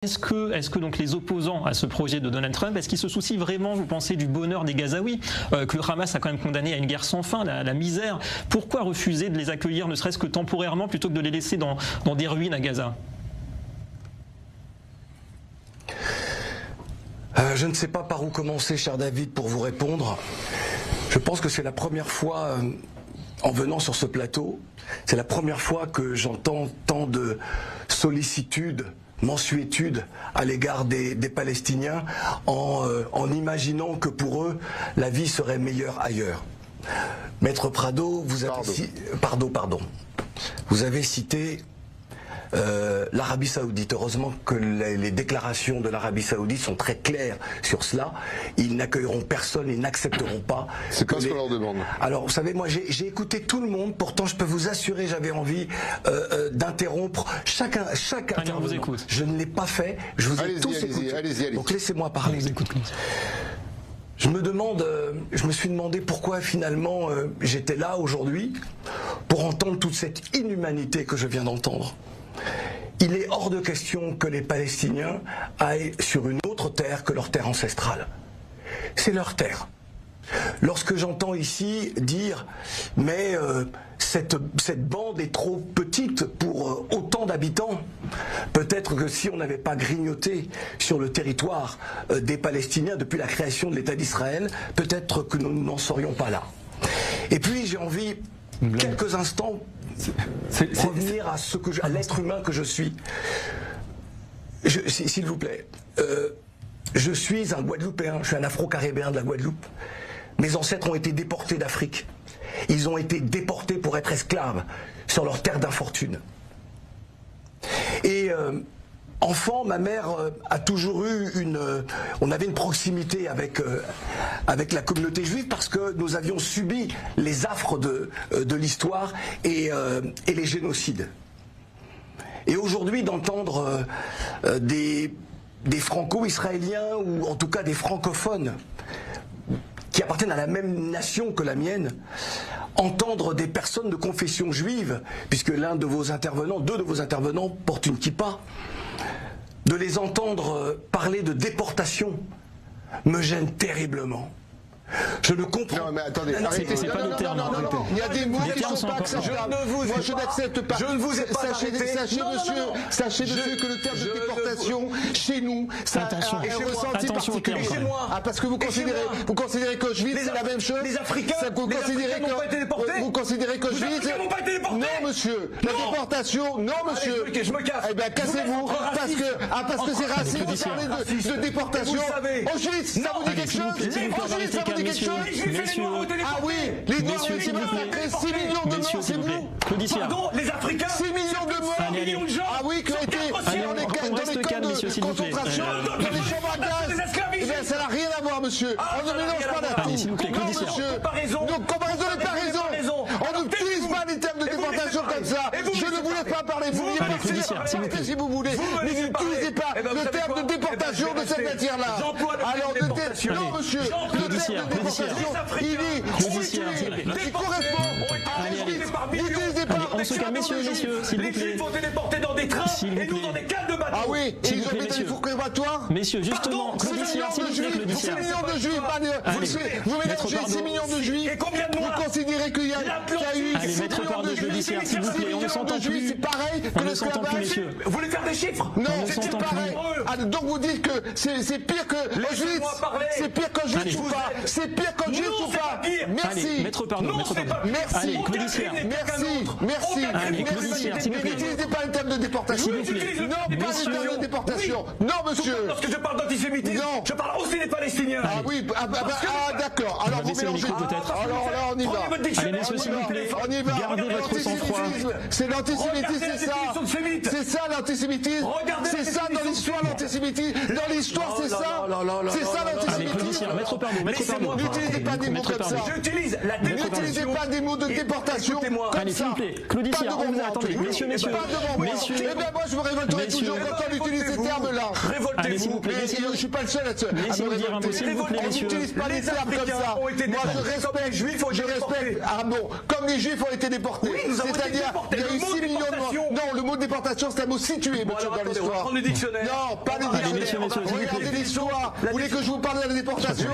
Est-ce que donc les opposants à ce projet de Donald Trump, est-ce qu'ils se soucient vraiment, vous pensez, du bonheur des Gazaouis, que le Hamas a quand même condamné à une guerre sans fin, la misère? Pourquoi refuser de les accueillir, ne serait-ce que temporairement, plutôt que de les laisser dans des ruines à Gaza? Je ne sais pas par où commencer, cher David, pour vous répondre. Je pense que c'est la première fois, en venant sur ce plateau, c'est la première fois que j'entends tant de sollicitude, mansuétude à l'égard des Palestiniens en imaginant que pour eux, la vie serait meilleure ailleurs. Maître Prado, vous avez vous avez cité l'Arabie Saoudite. Heureusement que les déclarations de l'Arabie Saoudite sont très claires sur cela. Ils n'accueilleront personne, ils n'accepteront pas. C'est pas ce qu'on leur demande. Alors, vous savez, moi, j'ai écouté tout le monde. Pourtant, je peux vous assurer, j'avais envie d'interrompre chaque intervenant. Vous écoute. Je ne l'ai pas fait. Je vous ai tous écouté. Allez-y. Donc, laissez-moi parler. Je me suis demandé pourquoi finalement j'étais là aujourd'hui pour entendre toute cette inhumanité que je viens d'entendre. Il est hors de question que les Palestiniens aillent sur une autre terre que leur terre ancestrale. C'est leur terre. Lorsque j'entends ici dire « mais cette bande est trop petite pour autant d'habitants », peut-être que si on n'avait pas grignoté sur le territoire des Palestiniens depuis la création de l'État d'Israël, peut-être que nous n'en serions pas là. Et puis j'ai envie, quelques instants, revenir à l'être humain que je suis. S'il vous plaît, je suis un Guadeloupéen, je suis un Afro-Caribéen de la Guadeloupe. Mes ancêtres ont été déportés d'Afrique. Ils ont été déportés pour être esclaves sur leur terre d'infortune. Et enfant, ma mère a toujours eu on avait une proximité avec la communauté juive parce que nous avions subi les affres de l'histoire et les génocides. Et aujourd'hui, d'entendre des franco-israéliens ou en tout cas des francophones qui appartiennent à la même nation que la mienne, entendre des personnes de confession juive, puisque deux de vos intervenants portent une kippa, de les entendre parler de déportation me gêne terriblement. Je ne comprends pas. Non, mais attendez, arrêtez, c'est pas le terme. Il y a des mots qui ne sont pas acceptables. Moi, je n'accepte pas. Je ne vous ai pas Sachez, monsieur, que le terme de déportation, chez nous, ça est ressenti particulier. Ah, parce que vous considérez qu'Auschwitz, c'est la même chose. Les Africains n'ont pas été déportés. Vous considérez qu'Auschwitz... Non, monsieur. La déportation, non, monsieur. Je me casse. Eh bien, cassez-vous. Parce que c'est raciste de parler de déportation. Auschwitz, ça vous dit quelque chose? Auschwitz, ça vous dit quelque chose? Ah oui, les Noirs ont été massacrés, 6 millions de morts, c'est vous? Pardon, les Africains, 6 millions de morts, millions de gens. Ah oui, qui ont été dans les camps de concentration, dans les chambres à gaz. Eh bien, ça n'a rien à voir, monsieur. On ne mélange pas la tout. Non, monsieur. Donc, comparaison n'est pas raison. On n'utilise pas les termes de déportation comme ça. Je ne vous laisse pas parler. Vous voulez parler si vous voulez. Mais n'utilisez pas le terme de déportation de cette matière-là. Alors, non, monsieur. Le terme de déportation, il correspond. N'utilisez pas. On se calme, messieurs, s'il vous plaît. Les Juifs ont été déportés dans des trains et nous dans des cales de bateaux. Ah oui, et ils ont été dans les fours crébatoires. Messieurs, justement, 6 millions de juifs, vous mélangez 6 millions de juifs. Et combien de mois? Vous considérez qu'il y a eu 6 millions de juifs, s'il vous plaît, on ne s'entend plus. C'est pareil que l'esclavage. Vous voulez faire des chiffres? Non, c'est pareil. Donc vous dites que c'est pire que Auschwitz. C'est pire qu'Auschwitz ou pas? C'est pire qu'Auschwitz ou pas? Merci. Maître Pardon. Merci. N'utilisez pas le terme de déportation. Non, pas le terme de déportation. Non, monsieur. Lorsque je parle d'antisémitisme, je parle aussi des Palestiniens. Ah oui, d'accord. Alors vous mélangez peut-être. Alors là, on y va. Allez, messieurs, s'il vous plaît. On y va. Gardez votre sang-froid. C'est l'antisémitisme, c'est ça. C'est ça l'antisémitisme. C'est ça dans l'histoire l'antisémitisme. Dans l'histoire, c'est ça. C'est ça l'antisémitisme. Maître Pardon. N'utilisez pas des mots comme ça. J'utilise la déportation. N'utilisez pas des mots de déportation comme ça. Claudicia, attendez, messieurs. Eh bien moi je me révolterai toujours quand on utilise ces termes-là. Révoltez-vous. Je ne suis pas le seul à me révolter. On n'utilise pas les termes comme ça. Moi je respecte. Ah bon, comme les Juifs ont été déportés. il y a eu 6 millions de morts. Non, le mot déportation, c'est un mot situé, monsieur, dans l'histoire. Non, pas les dictionnaires. Regardez l'histoire. Vous voulez que je vous parle de la déportation?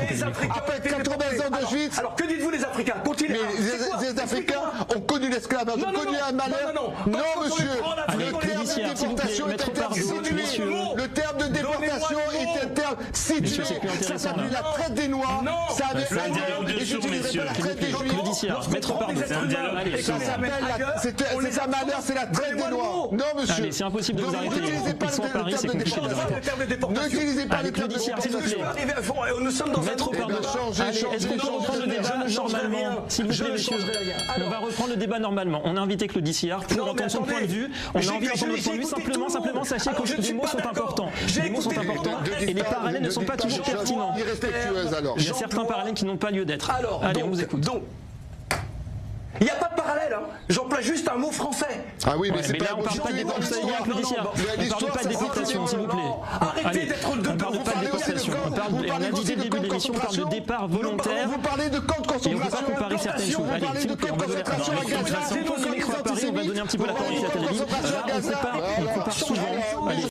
Après 80 ans d'Auschwitz. Alors que dites-vous les Africains? Continuez. Mais les Africains ont connu l'esclavage, ont connu un malheur. Non, monsieur. Le terme de déportation est un terme situé. Le terme de déportation est un terme situé. Ça s'appelle la traite des Noirs. Ça avait un nom. Et j'utiliserai pas la traite des Juifs. Maître Pardon, ça s'appelle c'est un malheur, c'est la traite des Noirs. Non, monsieur. Allez, c'est impossible de vous arrêter. N'utilisez pas Paris, c'est compliqué. N'utilisez pas le terme de déportation. Nous sommes dans Maître Pardon. Est-ce qu'on peut reprendre le débat normalement? S'il vous plaît, messieurs. On va reprendre le débat normalement. On a invité Claude Sillard pour entendre son point de vue. On a envie d'entendre votre point de vue. Simplement, sachez que les mots sont importants. Les mots sont importants et les parallèles ne sont pas toujours pertinents. Il y a certains parallèles qui n'ont pas lieu d'être. Allez, on vous écoute. Il n'y a pas de parallèle, hein. J'emploie juste un mot français. Ah oui, mais c'est pas là, on parle pas de déportation, on parle pas de déportation, s'il vous plaît. Arrêtez d'être on parle pas de déportation, on a dit dès le début de l'émission, on parle de départ volontaire. Vous parlez de camp de concentration. Et on ne peut pas comparer certaines choses. Allez, s'il vous plaît, on va donner un petit peu la parole à Paris, on va donner un petit peu la parole à la télévision. On compare souvent.